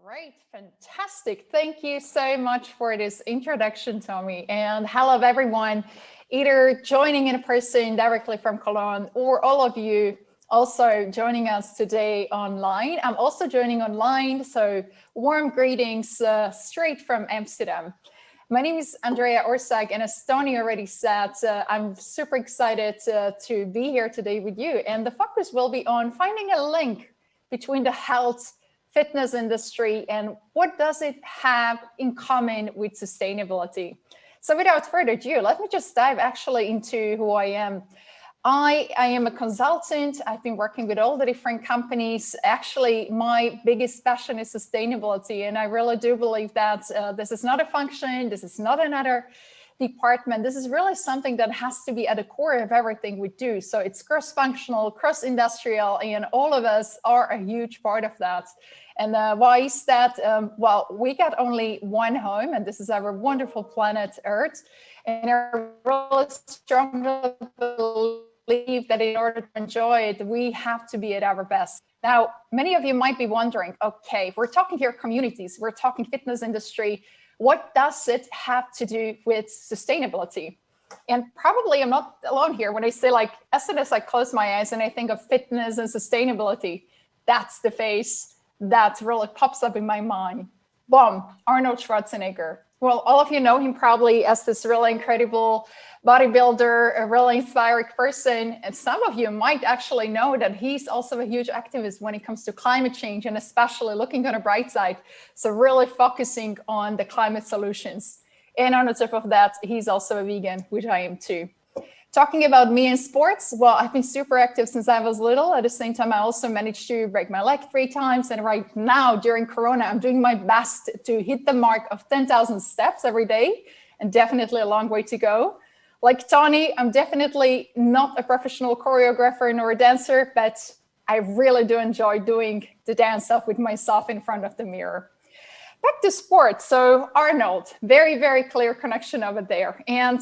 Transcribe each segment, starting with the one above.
Right, fantastic. Thank you so much for this introduction, Tommy. And hello, everyone, either joining in person directly from Cologne or all of you also joining us today online. I'm also joining online, so warm greetings straight from Amsterdam. My name is Andrea Orsag, and as Tony already said, I'm super excited to be here today with you. And the focus will be on finding a link between the health fitness industry and what does it have in common with sustainability. So without further ado, let me just dive actually into who I am. I am a consultant. I've been working with all the different companies. Actually, my biggest passion is sustainability. And I really do believe that this is not a function, this is not another department. This is really something that has to be at the core of everything we do. So it's cross-functional, cross-industrial, and all of us are a huge part of that. And why is that? Well, we got only one home, and this is our wonderful planet Earth. And I really strongly believe that in order to enjoy it, we have to be at our best. Now, many of you might be wondering, okay, we're talking here communities, we're talking fitness industry. What does it have to do with sustainability? And probably I'm not alone here when I say, like, as soon as I close my eyes and I think of fitness and sustainability, that's the face that really pops up in my mind. Boom, Arnold Schwarzenegger. Well, all of you know him probably as this really incredible bodybuilder, a really inspiring person. And some of you might actually know that he's also a huge activist when it comes to climate change, and especially looking on the bright side. So really focusing on the climate solutions. And on the top of that, he's also a vegan, which I am too. Talking about me in sports, well, I've been super active since I was little. At the same time, I also managed to break my leg 3 times. And right now, during Corona, I'm doing my best to hit the mark of 10,000 steps every day, and definitely a long way to go. Like Tony, I'm definitely not a professional choreographer nor a dancer, but I really do enjoy doing the dance off with myself in front of the mirror. Back to sports. So Arnold, very, very clear connection over there. And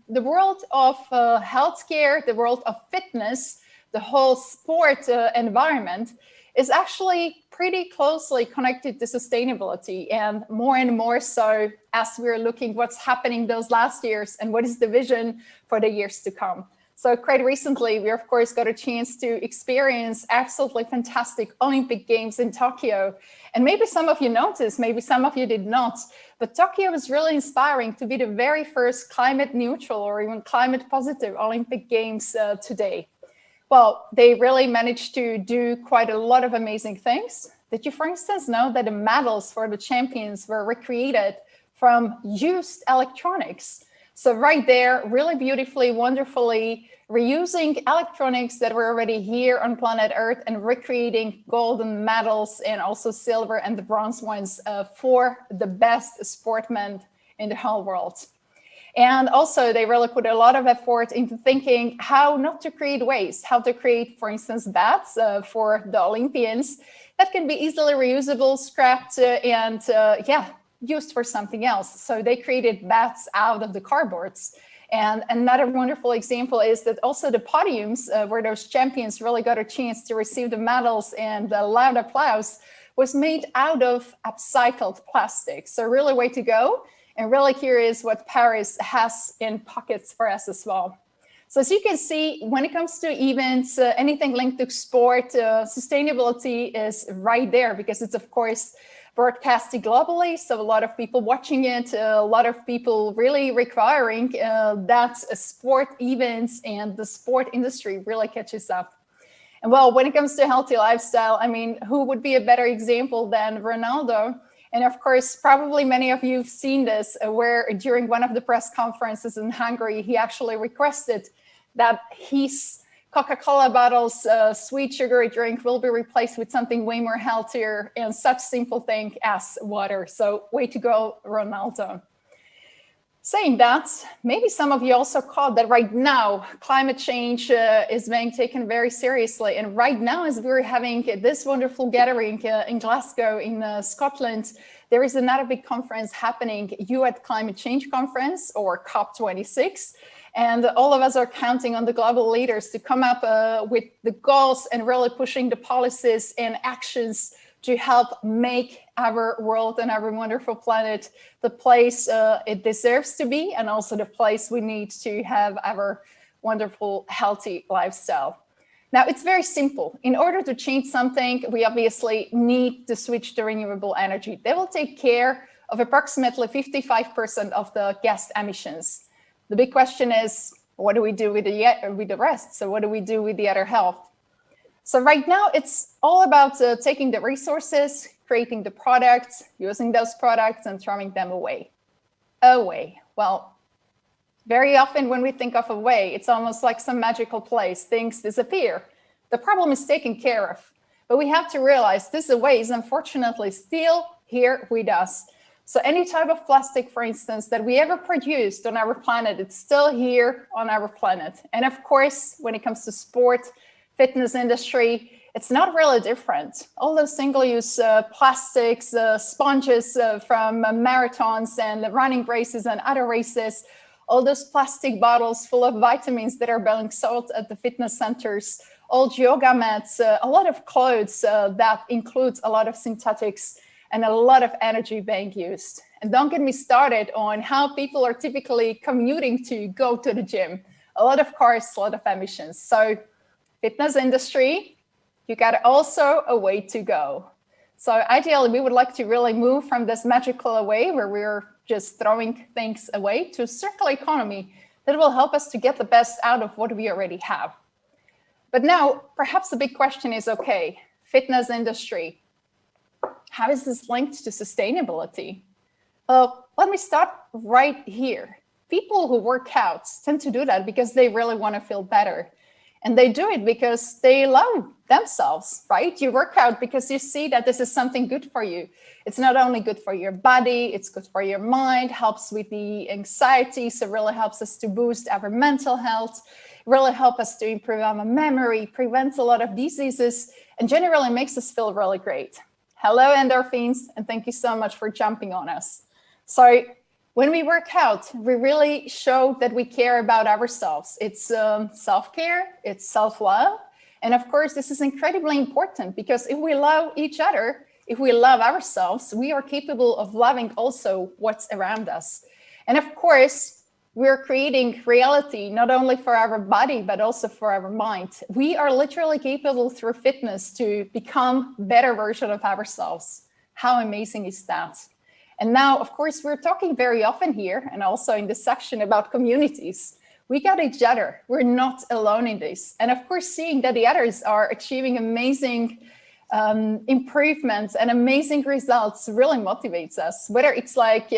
the world of healthcare, the world of fitness, the whole sport environment is actually pretty closely connected to sustainability, and more so as we're looking what's happening those last years and what is the vision for the years to come. So quite recently, we of course got a chance to experience absolutely fantastic Olympic Games in Tokyo. And maybe some of you noticed, maybe some of you did not, but Tokyo was really inspiring to be the very first climate neutral or even climate positive Olympic Games today. Well, they really managed to do quite a lot of amazing things. Did you, for instance, know that the medals for the champions were recreated from used electronics? So right there, really beautifully, wonderfully reusing electronics that were already here on planet Earth and recreating golden medals and also silver and the bronze ones for the best sportsmen in the whole world. And also they really put a lot of effort into thinking how not to create waste, how to create, for instance, bats for the Olympians that can be easily reusable, scrapped, and used for something else. So they created bats out of the cardboards. And another wonderful example is that also the podiums where those champions really got a chance to receive the medals and the loud applause was made out of upcycled plastic. So really way to go, and really curious what Paris has in pockets for us as well. So as you can see, when it comes to events, anything linked to sport, sustainability is right there because it's of course broadcasted globally. So a lot of people watching it, a lot of people really requiring that sport events and the sport industry really catches up. And well, when it comes to healthy lifestyle, I mean, who would be a better example than Ronaldo? And of course, probably many of you have seen this, where during one of the press conferences in Hungary, he actually requested that his Coca-Cola bottles, sweet sugary drink will be replaced with something way more healthier and such simple thing as water. So way to go, Ronaldo. Saying that, maybe some of you also caught that right now, climate change is being taken very seriously. And right now, as we're having this wonderful gathering in Glasgow in Scotland, there is another big conference happening, UN Climate Change Conference, or COP26. And all of us are counting on the global leaders to come up with the goals and really pushing the policies and actions to help make our world and our wonderful planet the place it deserves to be, and also the place we need to have our wonderful, healthy lifestyle. Now, it's very simple. In order to change something, we obviously need to switch to renewable energy. They will take care of approximately 55% of the gas emissions. The big question is, what do we do with the rest? So what do we do with the other half? So right now, it's all about taking the resources, creating the products, using those products, and throwing them away. Away. Well, very often when we think of away, it's almost like some magical place. Things disappear. The problem is taken care of. But we have to realize this away is unfortunately still here with us. So any type of plastic, for instance, that we ever produced on our planet, it's still here on our planet. And of course, when it comes to sport, fitness industry, it's not really different. All those single-use plastics, sponges from marathons and running races and other races, all those plastic bottles full of vitamins that are being sold at the fitness centers, old yoga mats, a lot of clothes that includes a lot of synthetics and a lot of energy being used. And don't get me started on how people are typically commuting to go to the gym. A lot of cars, a lot of emissions. So fitness industry, you got also a way to go. So ideally, we would like to really move from this magical away where we're just throwing things away to a circular economy that will help us to get the best out of what we already have. But now, perhaps the big question is, okay, fitness industry, how is this linked to sustainability? Let me start right here. People who work out tend to do that because they really want to feel better. And they do it because they love themselves, right? You work out because you see that this is something good for you. It's not only good for your body, it's good for your mind, helps with the anxiety, so really helps us to boost our mental health, really help us to improve our memory, prevents a lot of diseases, and generally makes us feel really great. Hello, endorphins, and thank you so much for jumping on us. So when we work out, we really show that we care about ourselves. It's self-care, it's self-love. And of course, this is incredibly important because if we love each other, if we love ourselves, we are capable of loving also what's around us. And of course, we're creating reality not only for our body, but also for our mind. We are literally capable through fitness to become better version of ourselves. How amazing is that? And now, of course, we're talking very often here and also in this section about communities. We got each other. We're not alone in this. And of course, seeing that the others are achieving amazing improvements and amazing results really motivates us, whether it's like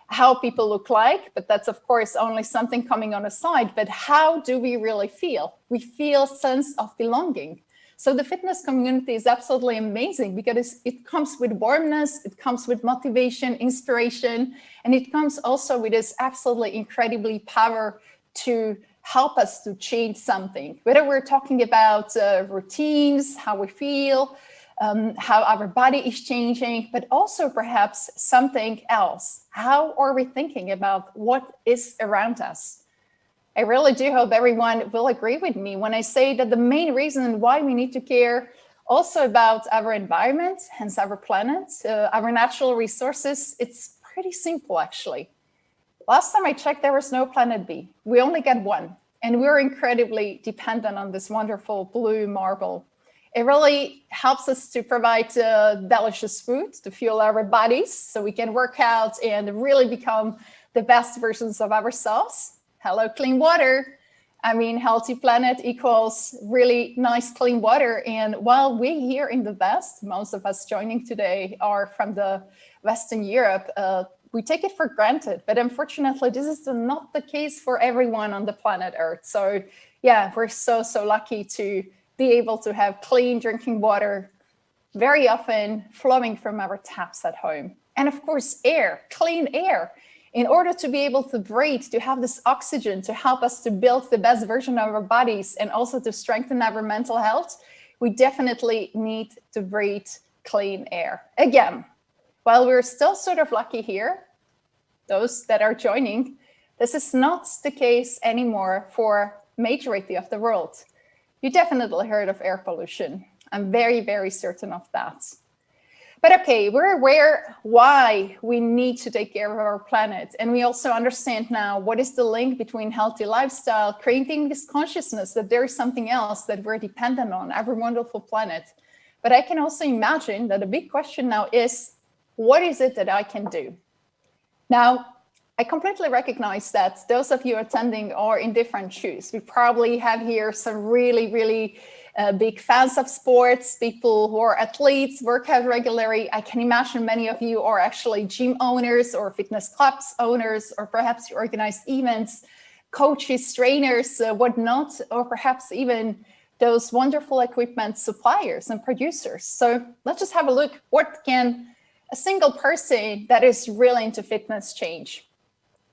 how people look like, but that's of course only something coming on the side, but how do we really feel? We feel sense of belonging. So the fitness community is absolutely amazing because it comes with warmness, it comes with motivation, inspiration, and it comes also with this absolutely incredibly power to help us to change something. Whether we're talking about routines, how we feel, how our body is changing, but also perhaps something else. How are we thinking about what is around us? I really do hope everyone will agree with me when I say that the main reason why we need to care also about our environment, hence our planet, our natural resources, it's pretty simple actually. Last time I checked, there was no planet B. We only get one, and we're incredibly dependent on this wonderful blue marble. It really helps us to provide delicious food to fuel our bodies so we can work out and really become the best versions of ourselves. Hello, clean water. I mean, healthy planet equals really nice, clean water. And while we here in the West, most of us joining today are from the Western Europe, we take it for granted. But unfortunately, this is not the case for everyone on the planet Earth. So yeah, we're so lucky to be able to have clean drinking water, very often flowing from our taps at home. And of course, air, clean air. In order to be able to breathe, to have this oxygen to help us to build the best version of our bodies and also to strengthen our mental health, we definitely need to breathe clean air. Again, while we're still sort of lucky here, those that are joining, this is not the case anymore for majority of the world. You definitely heard of air pollution. I'm very certain of that. But okay, we're aware why we need to take care of our planet. And we also understand now what is the link between healthy lifestyle, creating this consciousness that there is something else that we're dependent on, our wonderful planet. But I can also imagine that the big question now is, what is it that I can do? Now, I completely recognize that those of you attending are in different shoes. We probably have here some really big fans of sports, people who are athletes, work out regularly. I can imagine many of you are actually gym owners or fitness clubs owners, or perhaps you organize events, coaches, trainers, whatnot, or perhaps even those wonderful equipment suppliers and producers. So let's just have a look. What can a single person that is really into fitness change?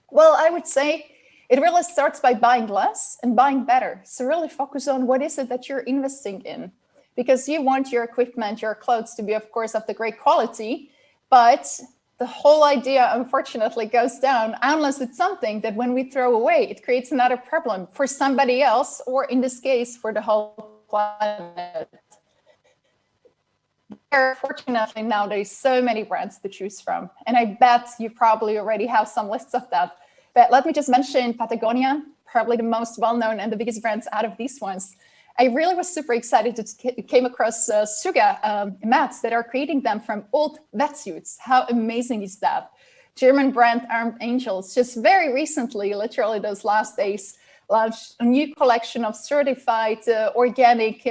Well, I would say it really starts by buying less and buying better. So really focus on what is it that you're investing in, because you want your equipment, your clothes to be, of course, of the great quality, but the whole idea, unfortunately, goes down unless it's something that when we throw away, it creates another problem for somebody else, or in this case, for the whole planet. Fortunately, nowadays, so many brands to choose from. And I bet you probably already have some lists of that. But let me just mention Patagonia, probably the most well-known and the biggest brands out of these ones. I really was super excited to came across Suga mats that are creating them from old wetsuits. How amazing is that? German brand Armed Angels just very recently, literally those last days, launched a new collection of certified organic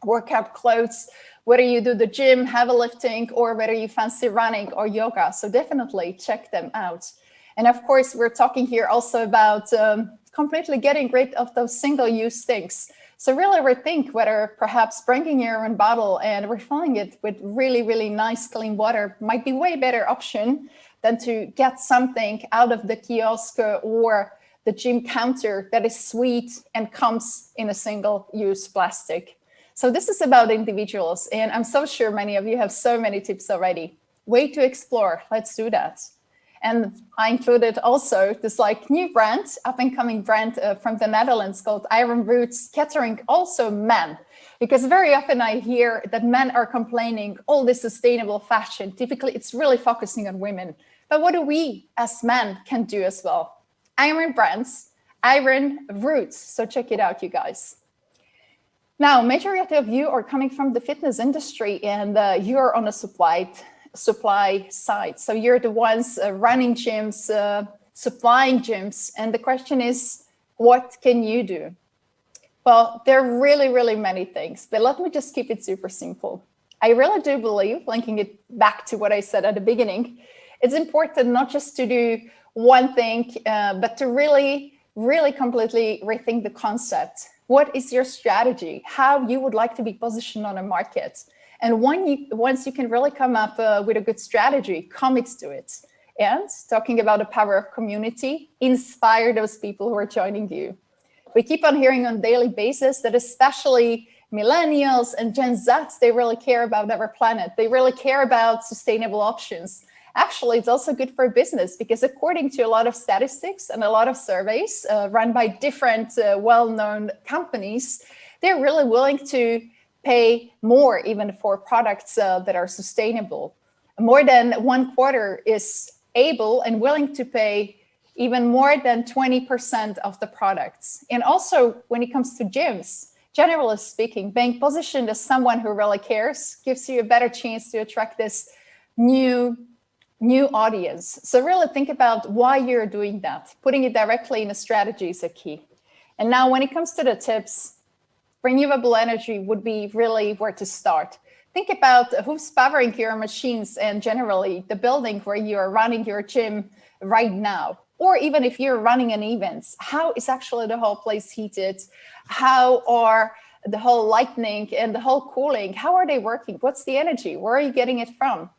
workout clothes, whether you do the gym, heavy lifting, or whether you fancy running or yoga. So definitely check them out. And of course, we're talking here also about completely getting rid of those single-use things. So really rethink whether perhaps bringing your own bottle and refilling it with really nice clean water might be way better option than to get something out of the kiosk or the gym counter that is sweet and comes in a single-use plastic. So this is about individuals, and I'm so sure many of you have so many tips already. Way to explore, let's do that. And I included also this new brand, up and coming brand from the Netherlands called Iron Roots, catering also men. Because very often I hear that men are complaining, all this sustainable fashion, typically it's really focusing on women. But what do we as men can do as well? Iron brands, Iron Roots, so check it out, you guys. Now, majority of you are coming from the fitness industry, and you're on a supply side. So you're the ones running gyms, supplying gyms. And the question is, what can you do? Well, there are really many things, but let me just keep it super simple. I really do believe, linking it back to what I said at the beginning, it's important not just to do one thing, but to really completely rethink the concept. What is your strategy? How you would like to be positioned on a market? And once you can really come up with a good strategy, commit to it. And talking about the power of community, inspire those people who are joining you. We keep on hearing on a daily basis that especially millennials and Gen Zs, they really care about our planet. They really care about sustainable options. Actually, it's also good for business because according to a lot of statistics and a lot of surveys run by different well-known companies, they're really willing to pay more even for products that are sustainable. More than 1/4 is able and willing to pay even more than 20% of the products. And also when it comes to gyms, generally speaking, being positioned as someone who really cares gives you a better chance to attract this new audience. So really think about why you're doing that. Putting it directly in a strategy is a key. And now when it comes to the tips, renewable energy would be really where to start. Think about who's powering your machines and generally the building where you are running your gym right now. Or even if you're running an event, how is actually the whole place heated? How are the whole lighting and the whole cooling, how are they working? What's the energy? Where are you getting it from?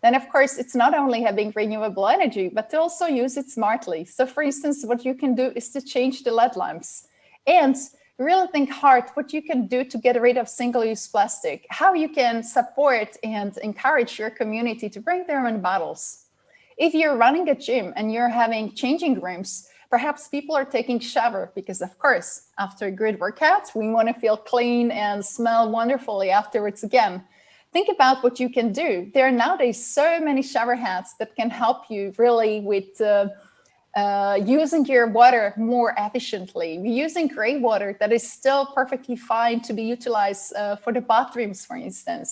Then, of course, it's not only having renewable energy, but to also use it smartly. So, for instance, what you can do is to change the LED lamps and really think hard what you can do to get rid of single-use plastic, how you can support and encourage your community to bring their own bottles. If you're running a gym and you're having changing rooms, perhaps people are taking shower because, of course, after a good workout, we want to feel clean and smell wonderfully afterwards again. think about what you can do. There are nowadays so many shower heads that can help you really with using your water more efficiently, using gray water that is still perfectly fine to be utilized for the bathrooms, for instance.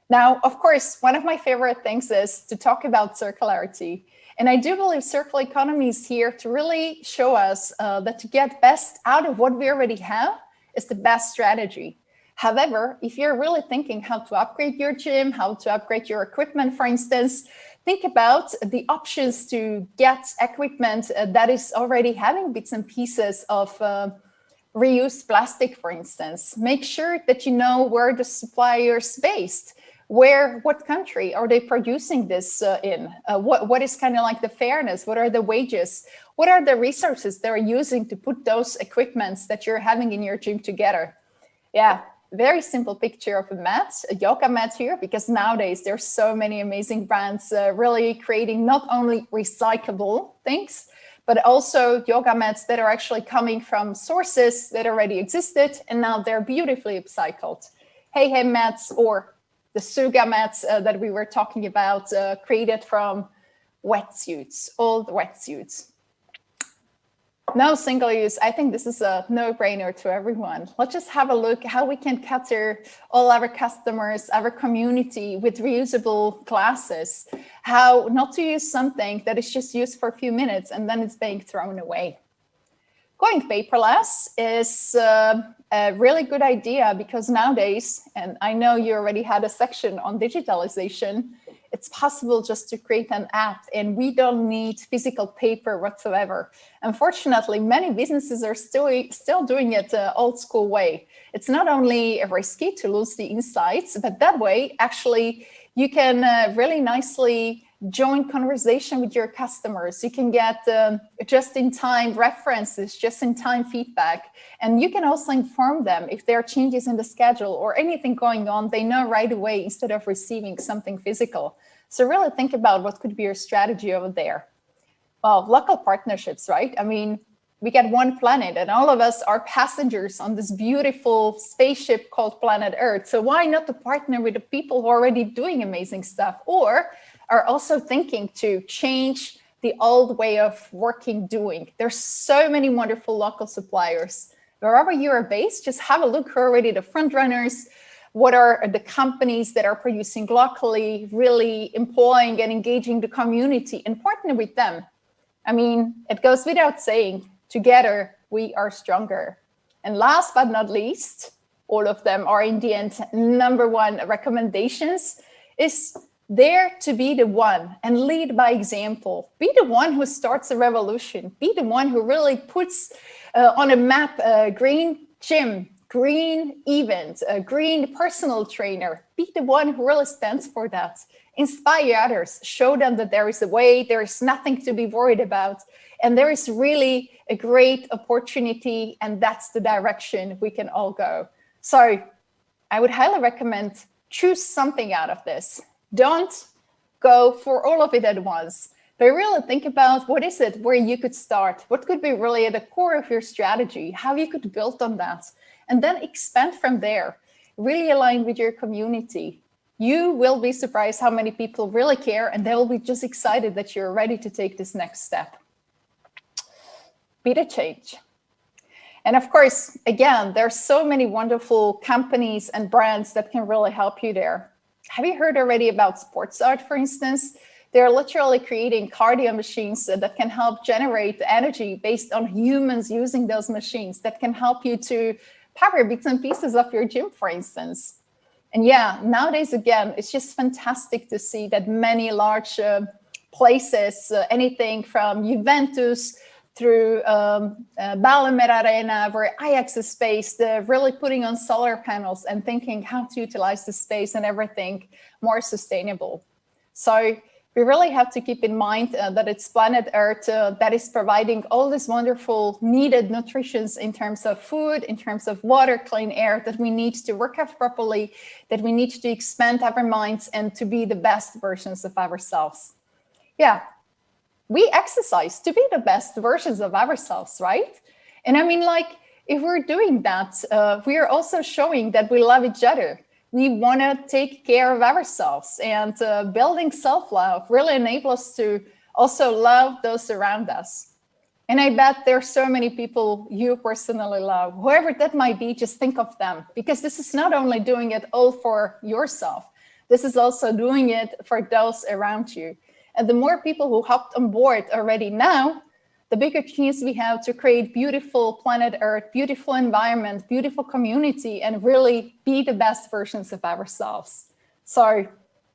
Now, of course, one of my favorite things is to talk about circularity. And I do believe circular economy is here to really show us that to get best out of what we already have is the best strategy. However, if you're really thinking how to upgrade your gym, how to upgrade your equipment, for instance, think about the options to get equipment that is already having bits and pieces of reused plastic, for instance. Make sure that you know where the supplier is based. What country are they producing this in? What is kind of like the fairness? What are the wages? What are the resources they're using to put those equipments that you're having in your gym together? Yeah, very simple picture of a mat, a yoga mat here, because nowadays there's so many amazing brands really creating not only recyclable things, but also yoga mats that are actually coming from sources that already existed, and now they're beautifully upcycled. Hey mats, or the Suga mats that we were talking about, created from wetsuits, old wetsuits. No single use. I think this is a no-brainer to everyone. Let's just have a look how we can cater all our customers, our community with reusable glasses. How not to use something that is just used for a few minutes and then it's being thrown away. Going paperless is a really good idea because nowadays, and I know you already had a section on digitalization, it's possible just to create an app and we don't need physical paper whatsoever. Unfortunately, many businesses are still doing it old school way. It's not only risky to lose the insights, but that way, actually, you can really nicely join conversation with your customers. You can get just-in-time references, just-in-time feedback, and you can also inform them if there are changes in the schedule or anything going on. They know right away instead of receiving something physical. So really think about what could be your strategy over there. Well, local partnerships, right? I mean, we get one planet and all of us are passengers on this beautiful spaceship called planet Earth. So why not to partner with the people who are already doing amazing stuff or are also thinking to change the old way of working, doing. There's so many wonderful local suppliers. Wherever you are based, just have a look who are already the front runners. What are the companies that are producing locally, really employing and engaging the community, and partner with them. I mean, it goes without saying, together we are stronger. And last but not least, all of them are in the end number one recommendations is dare to be the one and lead by example. Be the one who starts a revolution. Be the one who really puts on a map a green gym, green event, a green personal trainer. Be the one who really stands for that. Inspire others. Show them that there is a way, there is nothing to be worried about. And there is really a great opportunity, and that's the direction we can all go. So I would highly recommend choose something out of this. Don't go for all of it at once, but really think about what is it where you could start, what could be really at the core of your strategy, how you could build on that, and then expand from there, really align with your community. You will be surprised how many people really care, and they will be just excited that you're ready to take this next step. Be the change. And of course, again, there's so many wonderful companies and brands that can really help you there. Have you heard already about sports art, for instance? They're literally creating cardio machines that can help generate energy based on humans using those machines that can help you to power bits and pieces of your gym, for instance. And yeah, nowadays, again, it's just fantastic to see that many large places, anything from Juventus through Ballmer Arena, where Ajax is based, really putting on solar panels and thinking how to utilize the space and everything more sustainable. So we really have to keep in mind that it's planet Earth that is providing all this wonderful needed nutrition in terms of food, in terms of water, clean air that we need to work out properly, that we need to expand our minds and to be the best versions of ourselves. Yeah. We exercise to be the best versions of ourselves, right? And I mean, like, if we're doing that, we are also showing that we love each other. we want to take care of ourselves, and building self-love really enables us to also love those around us. And I bet there's so many people you personally love, whoever that might be. Just think of them, because this is not only doing it all for yourself, this is also doing it for those around you. And the more people who hopped on board already now, the bigger chance we have to create beautiful planet Earth, beautiful environment, beautiful community, and really be the best versions of ourselves. So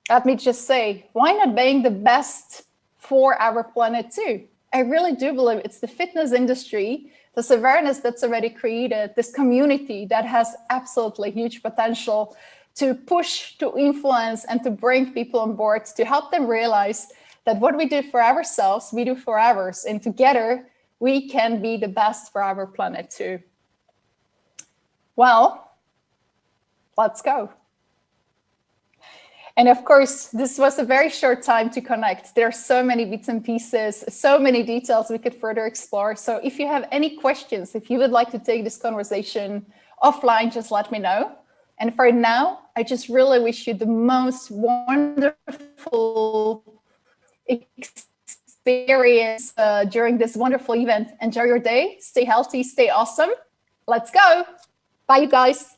let me just say, why not being the best for our planet too? I really do believe it's the fitness industry, this awareness that's already created, this community that has absolutely huge potential to push, to influence, and to bring people on board, to help them realize that what we do for ourselves, we do for others, and together we can be the best for our planet too. Well, let's go. And of course, this was a very short time to connect. There are so many bits and pieces, so many details we could further explore. So if you have any questions, if you would like to take this conversation offline, just let me know. And for now, I just really wish you the most wonderful experience during this wonderful event. Enjoy your day. Stay healthy. Stay awesome. Let's go. Bye, you guys.